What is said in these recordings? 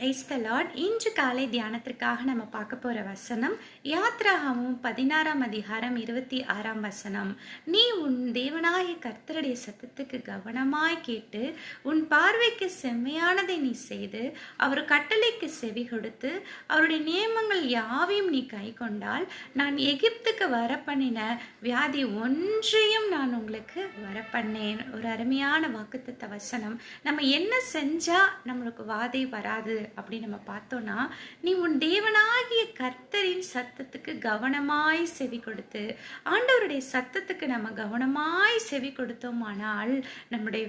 Praise the Lord. இன்று காலை தியானத்திற்காக நம்ம பார்க்க போற வசனம் யாத்ராகமம் 16ஆம் அதிகாரம் 26ஆம் வசனம். நீ உன் தேவனாகிய கர்த்தருடைய சத்தத்துக்கு கவனமாய் கேட்டு உன் பார்வைக்கு செம்மையானதை நீ செய்து அவர் கட்டளைக்கு செவி கொடுத்து அவருடைய நியமங்கள் யாவையும் நீ கை கொண்டால் நான் எகிப்துக்கு வரப்பண்ணின வியாதி ஒன்றையும் நான் உங்களுக்கு வரப்பண்ணேன். ஒரு அருமையான வாக்குத்தத்த வசனம். நம்ம என்ன செஞ்சா நம்மளுக்கு வாதை வராது அப்படி நம்ம பார்த்தோம்னா, நீ உன் தேவனாகிய கர்த்தரின் சத்தத்துக்கு கவனமாய் செவி கொடுத்து ஆண்டவருடைய சத்தத்துக்கு நம்ம கவனமாய் செவி கொடுத்தோமானால் நம்முடைய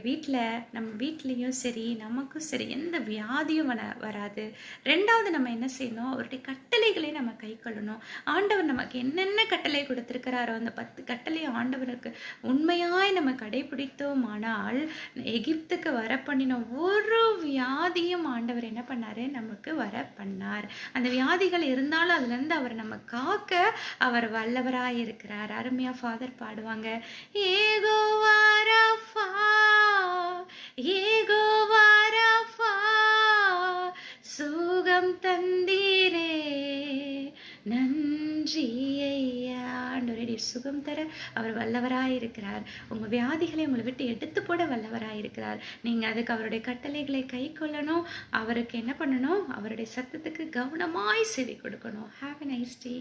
நம்ம வீட்லேயும் சரி நமக்கும் சரி எந்த வியாதியும் வராது. ரெண்டாவது நம்ம என்ன செய்யணும், அவருடைய கட்டளைகளை நம்ம கை கொள்ளணும். ஆண்டவர் நமக்கு என்னென்ன கட்டளை கொடுத்திருக்கிறாரோ அந்த 10 கட்டளையும் ஆண்டவருக்கு உண்மையாய் நம்ம கடைபிடித்தோமானால் எகிப்துக்கு வர பண்ணின ஒரு வியாதியும் ஆண்டவர் என்ன பண்ணாரு, நமக்கு வர பண்ணார். அந்த வியாதிகள் இருந்தாலும் அதுல இருந்து அவர் நம்ம காக்க அவர் வல்லவராய் இருக்கிறார். அருமையா ஃபாதர் பாடுவாங்க, ஏகோவா ரஃபா, ஏகோவா ரஃபா, சுகம் தந்தீரே நன்றி ஐயா. ஆண்டவரே சுகம் தர அவர் வல்லவராய் இருக்கிறார். உங்க வியாதிகளை உங்களை விட்டு எடுத்து போட வல்லவராய் இருக்கிறார். நீங்க அதுக்கு அவருடைய கட்டளைகளை கை கொள்ளணும். அவருக்கு என்ன பண்ணணும், அவருடைய சத்தத்துக்கு கவனமாய் செவி கொடுக்கணும். Have a nice day.